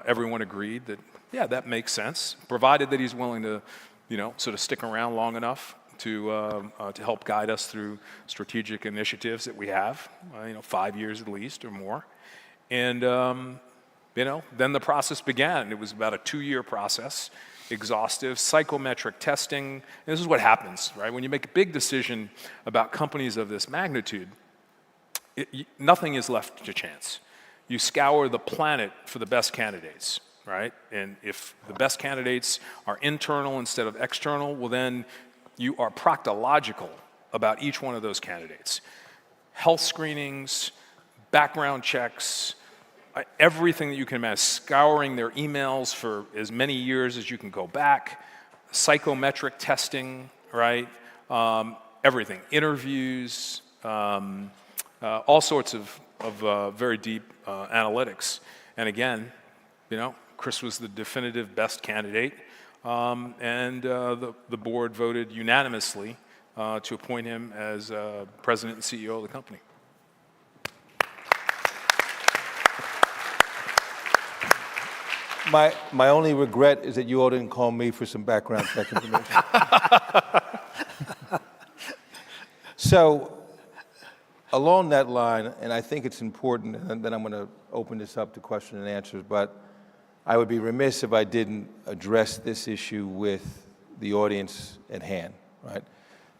[SPEAKER 4] everyone agreed that, yeah, that makes sense, provided that he's willing to, sort of stick around long enough to help guide us through strategic initiatives that we have, 5 years at least or more. And, then the process began. It was about a 2-year process, exhaustive, psychometric testing. And this is what happens, right? When you make a big decision about companies of this magnitude, nothing is left to chance. You scour the planet for the best candidates, right? And if the best candidates are internal instead of external, well then you are proctological about each one of those candidates. Health screenings, background checks, everything that you can imagine, scouring their emails for as many years as you can go back, psychometric testing, right? Everything, interviews, all sorts of very deep analytics. And again, Chris was the definitive best candidate, and the board voted unanimously to appoint him as president and CEO of the company.
[SPEAKER 2] My only regret is that you all didn't call me for some background check information. So, along that line, and I think it's important, and then I'm going to open this up to question and answers, but I would be remiss if I didn't address this issue with the audience at hand, right?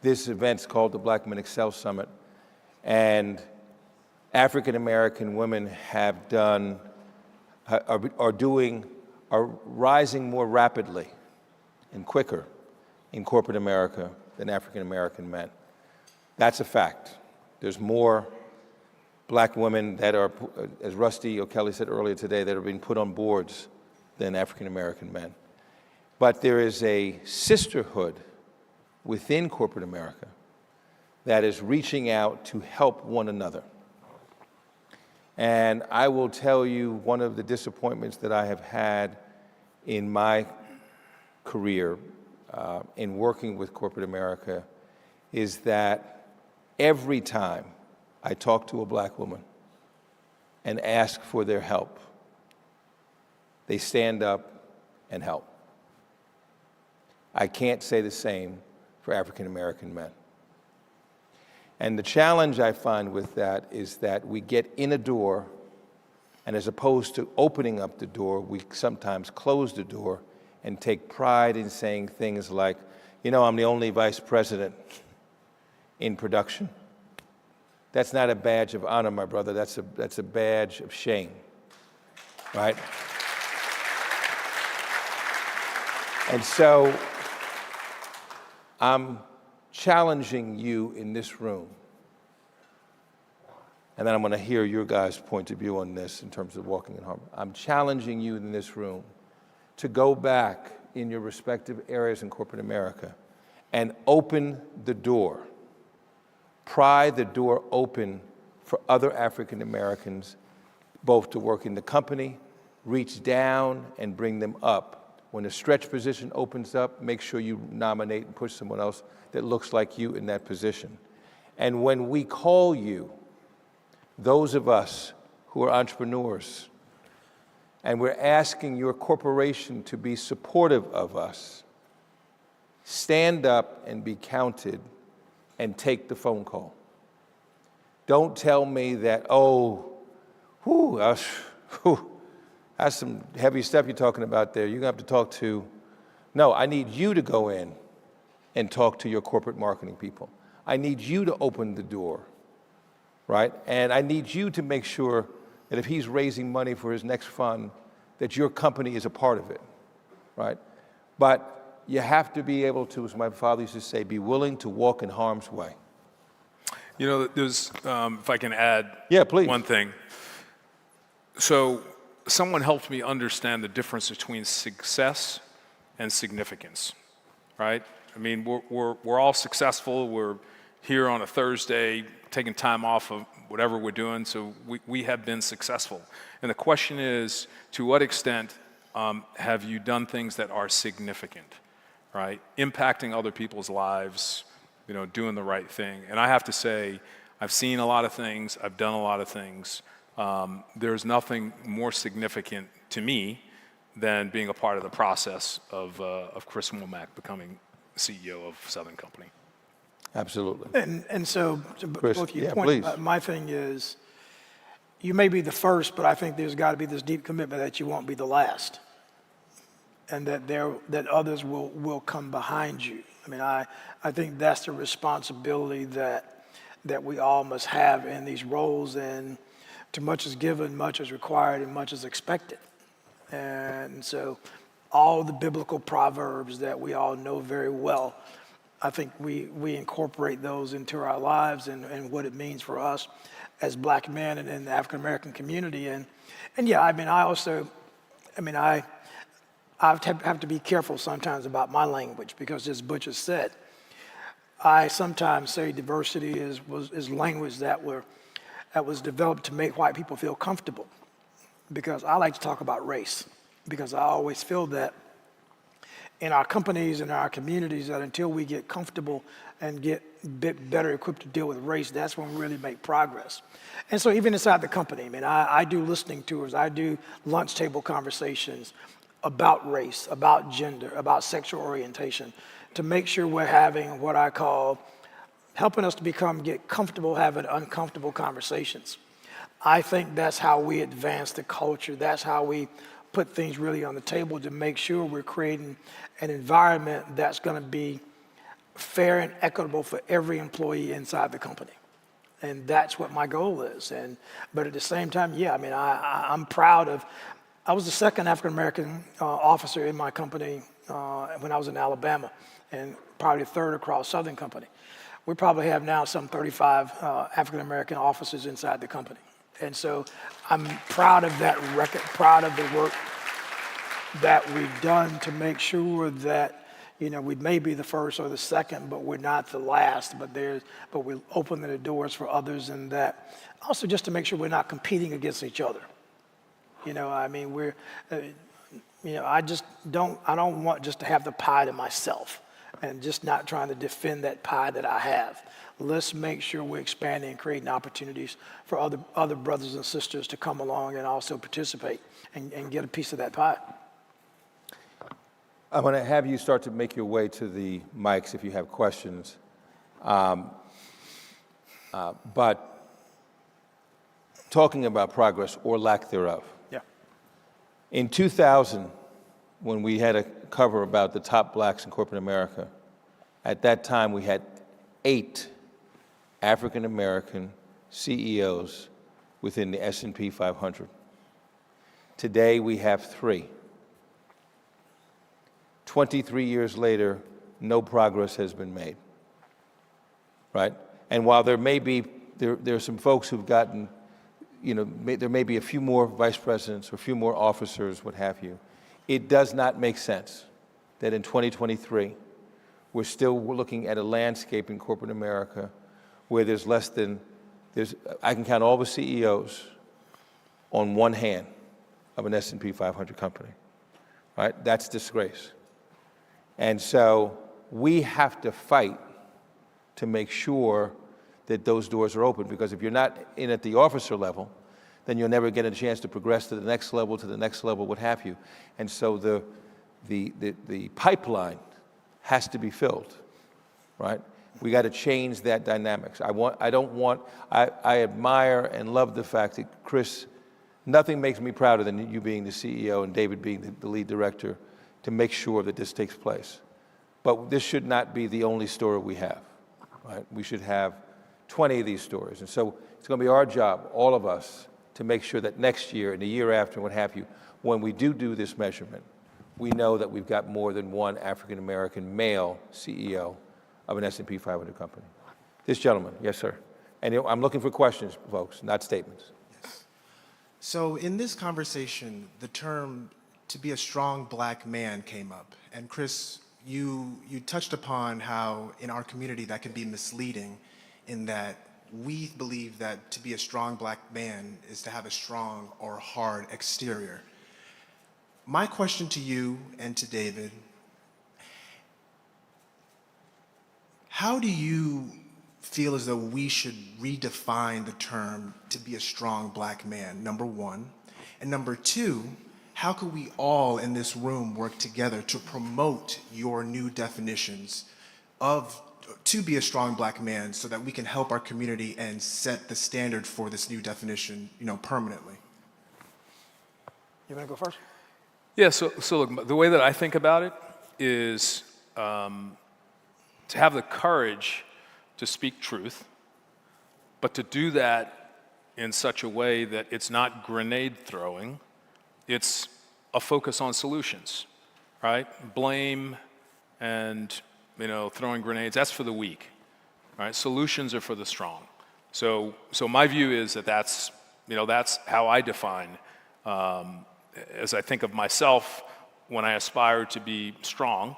[SPEAKER 2] This event's called the Black Men XCEL Summit, and African American women are rising more rapidly and quicker in corporate America than African American men. That's a fact. There's more black women that are, as Rusty O'Kelly said earlier today, that are being put on boards than African American men. But there is a sisterhood within corporate America that is reaching out to help one another. And I will tell you, one of the disappointments that I have had in my career in working with corporate America is that every time I talk to a black woman and ask for their help, they stand up and help. I can't say the same for African American men. And the challenge I find with that is that we get in a door, and as opposed to opening up the door, we sometimes close the door and take pride in saying things like, I'm the only vice president in production. That's not a badge of honor, my brother. That's a badge of shame, right? And so I'm challenging you in this room, and then I'm going to hear your guys' point of view on this in terms of walking in harmony. I'm challenging you in this room to go back in your respective areas in corporate America and open the door. Pry the door open for other African Americans, both to work in the company, reach down and bring them up. When a stretch position opens up, make sure you nominate and push someone else that looks like you in that position. And when we call you, those of us who are entrepreneurs, and we're asking your corporation to be supportive of us, stand up and be counted and take the phone call. Don't tell me that, that's some heavy stuff you're talking about there. You're gonna have to talk to, no, I need you to go in and talk to your corporate marketing people. I need you to open the door, right? And I need you to make sure that if he's raising money for his next fund, that your company is a part of it, right? But you have to be able to, as my father used to say, be willing to walk in harm's way.
[SPEAKER 4] You know, there's, if I can add
[SPEAKER 2] please.
[SPEAKER 4] one thing. So someone helped me understand the difference between success and significance, right? I mean, we're all successful. We're here on a Thursday, taking time off of whatever we're doing, so we have been successful. And the question is, to what extent have you done things that are significant, right? Impacting other people's lives, you know, doing the right thing. And I have to say, I've seen a lot of things, I've done a lot of things. There's nothing more significant to me than being a part of the process of Chris Womack becoming CEO of Southern Company.
[SPEAKER 2] Absolutely.
[SPEAKER 3] And so, to
[SPEAKER 2] Chris,
[SPEAKER 3] both your
[SPEAKER 2] yeah,
[SPEAKER 3] point,
[SPEAKER 2] please.
[SPEAKER 3] my thing is, you may be the first, but I think there's got to be this deep commitment that you won't be the last, and that others will come behind you. I mean, I think that's the responsibility that we all must have in these roles, and too much is given, much is required, and much is expected. And so all the biblical proverbs that we all know very well, I think we incorporate those into our lives and what it means for us as black men and in the African American community. And yeah, I mean, I have to be careful sometimes about my language, because as Butch has said, I sometimes say diversity is language that was developed to make white people feel comfortable, because I like to talk about race, because I always feel that in our companies and our communities, that until we get comfortable and get a bit better equipped to deal with race, that's when we really make progress. And so even inside the company, I mean, I do listening tours, I do lunch table conversations about race, about gender, about sexual orientation, to make sure we're having what I call helping us to get comfortable having uncomfortable conversations. I think that's how we advance the culture. That's how we put things really on the table to make sure we're creating an environment that's going to be fair and equitable for every employee inside the company. And that's what my goal is. But at the same time, yeah, I mean, I'm proud of, I was the second African-American officer in my company when I was in Alabama, and probably the third across Southern Company. We probably have now some 35 African-American officers inside the company. And so I'm proud of that record, proud of the work that we've done to make sure that, you know, we may be the first or the second, but we're not the last, but we're opening the doors for others, and that also just to make sure we're not competing against each other. You know, I mean, I don't want just to have the pie to myself and just not trying to defend that pie that I have. Let's make sure we're expanding and creating opportunities for other brothers and sisters to come along and also participate and get a piece of that pie.
[SPEAKER 2] I'm going to have you start to make your way to the mics if you have questions. But talking about progress or lack thereof.
[SPEAKER 3] Yeah.
[SPEAKER 2] In 2000, when we had a cover about the top blacks in corporate America, at that time we had 8 African American CEOs within the S&P 500. Today we have 3. 23 years later, no progress has been made, right? And while there may be, there are some folks who've gotten, you know, there may be a few more vice presidents or a few more officers, what have you. It does not make sense that in 2023, we're still looking at a landscape in corporate America where there's less than, I can count all the CEOs on one hand of an S&P 500 company, right? That's disgrace. And so we have to fight to make sure that those doors are open, because if you're not in at the officer level, then you'll never get a chance to progress to the next level, what have you. And so the pipeline has to be filled, right? We got to change that dynamics. I admire and love the fact that Chris, nothing makes me prouder than you being the CEO and David being the lead director to make sure that this takes place. But this should not be the only story we have, right? We should have 20 of these stories. And so it's going to be our job, all of us, to make sure that next year and the year after, what have you, when we do this measurement, we know that we've got more than one African-American male CEO of an S&P 500 company. This gentleman, yes, sir. And I'm looking for questions, folks, not statements.
[SPEAKER 5] Yes. So in this conversation, the term "to be a strong black man" came up. And Chris, you touched upon how in our community that can be misleading, in that we believe that to be a strong black man is to have a strong or hard exterior. My question to you and to David, how do you feel as though we should redefine the term "to be a strong black man"? Number one. And number two, how could we all in this room work together to promote your new definitions of to be a strong black man, so that we can help our community and set the standard for this new definition, permanently?
[SPEAKER 3] You want to go first?
[SPEAKER 4] Yeah, so look, the way that I think about it is to have the courage to speak truth, but to do that in such a way that it's not grenade throwing, it's a focus on solutions, right? Blame and throwing grenades, that's for the weak, right? Solutions are for the strong. So my view is that's how I define, as I think of myself when I aspire to be strong,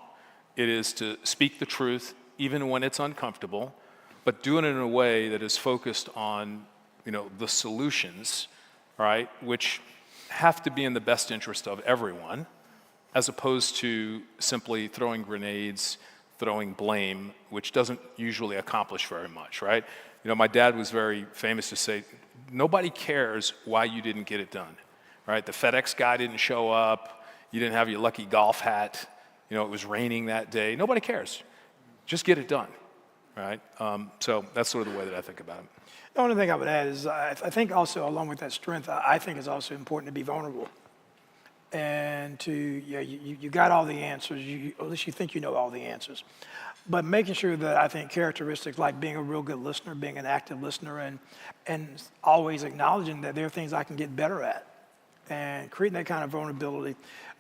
[SPEAKER 4] it is to speak the truth even when it's uncomfortable, but do it in a way that is focused on, the solutions, right? Which have to be in the best interest of everyone, as opposed to simply throwing grenades, throwing blame, which doesn't usually accomplish very much, right? My dad was very famous to say, nobody cares why you didn't get it done, right? The FedEx guy didn't show up, you didn't have your lucky golf hat, it was raining that day. Nobody cares. Just get it done, right? So that's sort of the way that I think about it.
[SPEAKER 3] The only thing I would add is I think also, along with that strength, I think it's also important to be vulnerable. And you got all the answers, at least you think you know all the answers. But making sure that I think characteristics like being a real good listener, being an active listener, and always acknowledging that there are things I can get better at, and creating that kind of vulnerability,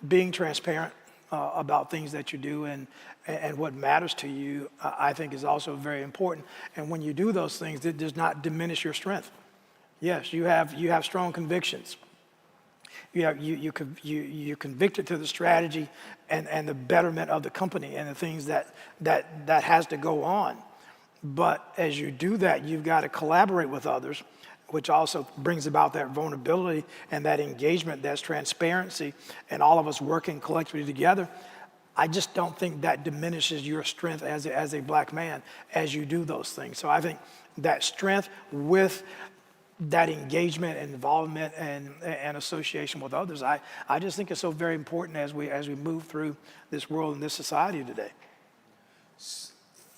[SPEAKER 3] being transparent about things that you do and what matters to you, I think is also very important. And when you do those things, it does not diminish your strength. Yes, you have strong convictions. You're convicted to the strategy and the betterment of the company and the things that has to go on. But as you do that, you've got to collaborate with others, which also brings about that vulnerability and that engagement, that's transparency, and all of us working collectively together. I just don't think that diminishes your strength as a black man as you do those things. So I think that strength with that engagement and involvement and association with others, I just think it's so very important as we move through this world and this society today.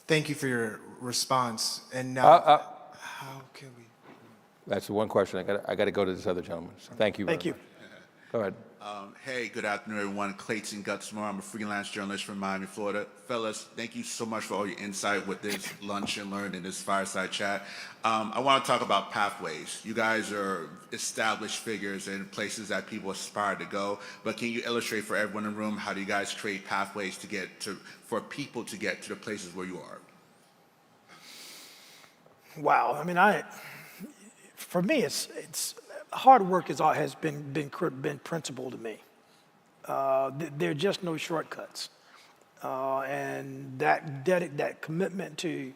[SPEAKER 5] Thank you for your response. And now, how can we?
[SPEAKER 2] That's the one question. I got to go to this other gentleman. So thank you.
[SPEAKER 3] Thank you.
[SPEAKER 2] Go ahead.
[SPEAKER 6] Hey, good afternoon, everyone. Clayton Gutsmore. I'm a freelance journalist from Miami, Florida. Fellas, thank you so much for all your insight with this lunch and learn and this fireside chat. I want to talk about pathways. You guys are established figures in places that people aspire to go, but can you illustrate for everyone in the room, how do you guys create pathways for people to get to the places where you are?
[SPEAKER 3] Wow. I mean, for me, it's hard work has been principle to me. There are just no shortcuts. and that commitment to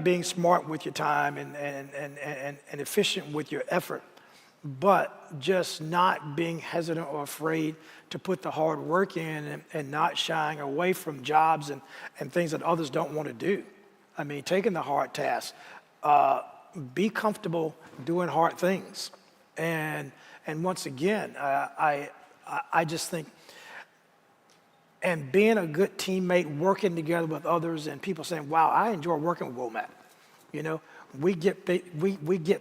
[SPEAKER 3] being smart with your time and efficient with your effort, but just not being hesitant or afraid to put the hard work in and not shying away from jobs and things that others don't want to do. I mean, taking the hard tasks, be comfortable doing hard things. And once again, I just think, and being a good teammate, working together with others, and people saying, wow, I enjoy working with Womack. You know, we get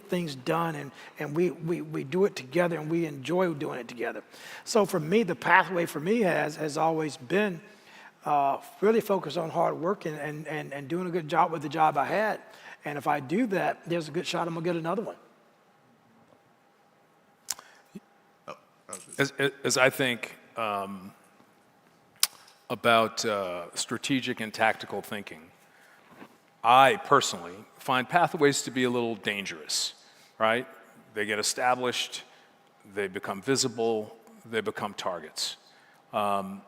[SPEAKER 3] things done, and we do it together, and we enjoy doing it together. So for me, the pathway for me has always been really focused on hard work and doing a good job with the job I had. And if I do that, there's a good shot I'm gonna get another one.
[SPEAKER 4] As I think about strategic and tactical thinking, I personally find pathways to be a little dangerous, right? They get established, they become visible, they become targets. I've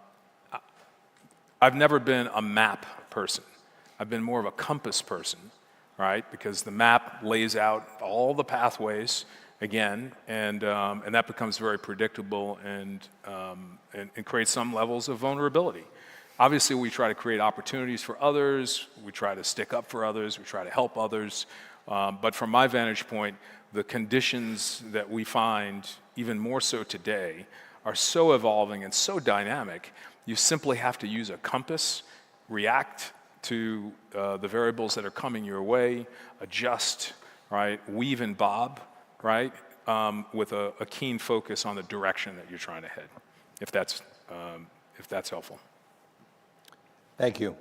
[SPEAKER 4] never been a map person. I've been more of a compass person, right? Because the map lays out all the pathways again, and that becomes very predictable and creates some levels of vulnerability. Obviously, we try to create opportunities for others, we try to stick up for others, we try to help others, but from my vantage point, the conditions that we find, even more so today, are so evolving and so dynamic, you simply have to use a compass, react to the variables that are coming your way, adjust, right, weave and bob, right, with a keen focus on the direction that you're trying to head, if that's helpful.
[SPEAKER 2] Thank you.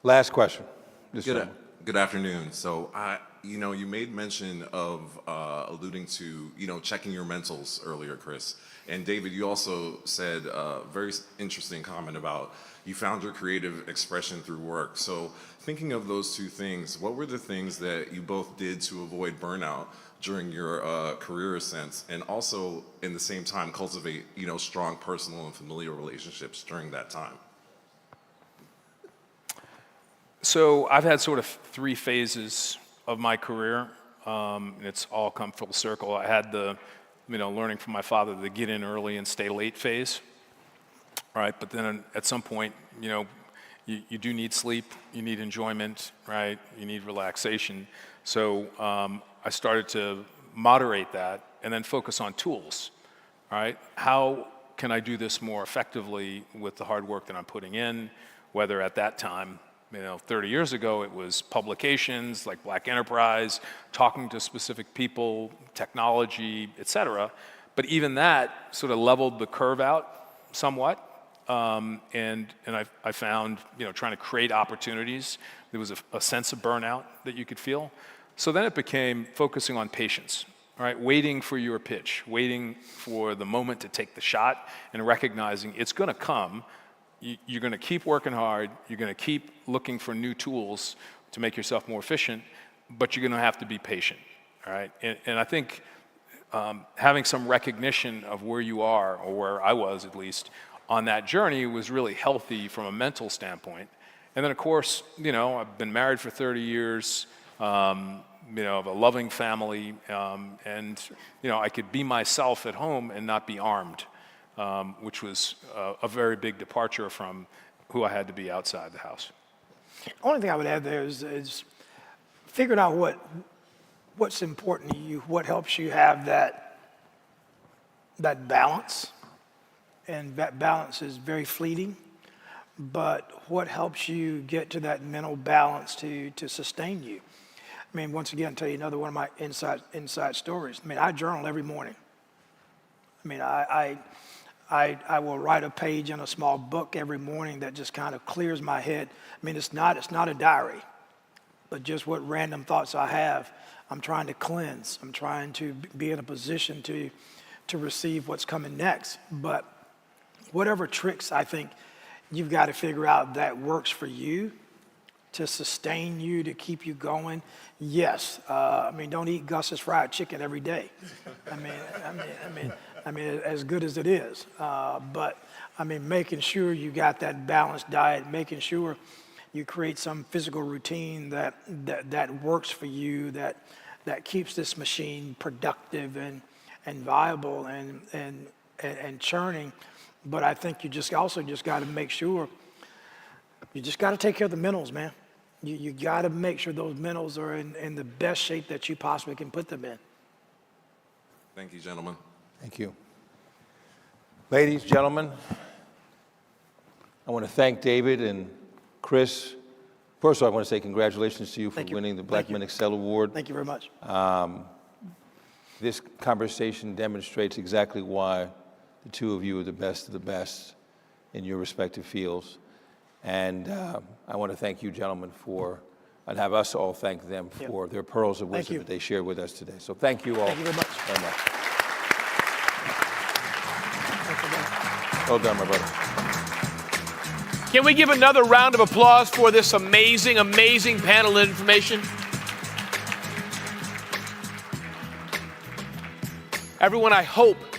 [SPEAKER 2] Last question.
[SPEAKER 7] Good afternoon. So you made mention of alluding to, checking your mentals earlier, Chris. And David, you also said a very interesting comment about you found your creative expression through work. So thinking of those two things, what were the things that you both did to avoid burnout during your career ascents, and also in the same time cultivate, strong personal and familial relationships during that time?
[SPEAKER 4] So I've had sort of three phases of my career, and it's all come full circle. I had the, learning from my father, the get in early and stay late phase, right? But then at some point, you do need sleep, you need enjoyment, right? You need relaxation. So I started to moderate that and then focus on tools, right? How can I do this more effectively with the hard work that I'm putting in, whether at that time, 30 years ago, it was publications like Black Enterprise, talking to specific people, technology, et cetera. But even that sort of leveled the curve out somewhat. And I found, trying to create opportunities, there was a sense of burnout that you could feel. So then it became focusing on patience, right? Waiting for your pitch, waiting for the moment to take the shot, and recognizing it's going to come. You're going to keep working hard, you're going to keep looking for new tools to make yourself more efficient, but you're going to have to be patient, all right? And I think having some recognition of where you are, or where I was at least, on that journey was really healthy from a mental standpoint. And then of course, I've been married for 30 years, of a loving family, and I could be myself at home and not be armed. Which was a very big departure from who I had to be outside the house.
[SPEAKER 3] Only thing I would add there is figuring out what's important to you, what helps you have that balance. And that balance is very fleeting, but what helps you get to that mental balance to sustain you. I mean, once again, I'll tell you another one of my inside stories. I mean, I journal every morning. I mean, I will write a page in a small book every morning that just kind of clears my head. I mean, it's not a diary, but just what random thoughts I have, I'm trying to cleanse. I'm trying to be in a position to receive what's coming next. But whatever tricks I think you've got to figure out that works for you to sustain you, to keep you going. Yes, I mean, don't eat Gus's fried chicken every day. I mean, I mean, as good as it is. But I mean, making sure you got that balanced diet, making sure you create some physical routine that works for you, that keeps this machine productive and viable and churning. But I think you just also just got to make sure you just got to take care of the minerals, man. You got to make sure those minerals are in the best shape that you possibly can put them in.
[SPEAKER 7] Thank you, gentlemen.
[SPEAKER 2] Thank you. Ladies, gentlemen, I want to thank David and Chris. First of all, I want to say congratulations to you for
[SPEAKER 3] Thank you.
[SPEAKER 2] winning the Black Men Excel Award.
[SPEAKER 3] Thank you very much.
[SPEAKER 2] This conversation demonstrates exactly why the two of you are the best in your respective fields. And I want to thank you, gentlemen, and have us all thank them for their pearls of wisdom
[SPEAKER 3] you.
[SPEAKER 2] that they shared with us today. So thank you all.
[SPEAKER 3] Thank you very much.
[SPEAKER 2] Very much. Well done, my brother.
[SPEAKER 1] Can we give another round of applause for this amazing, amazing panel of information? Everyone, I hope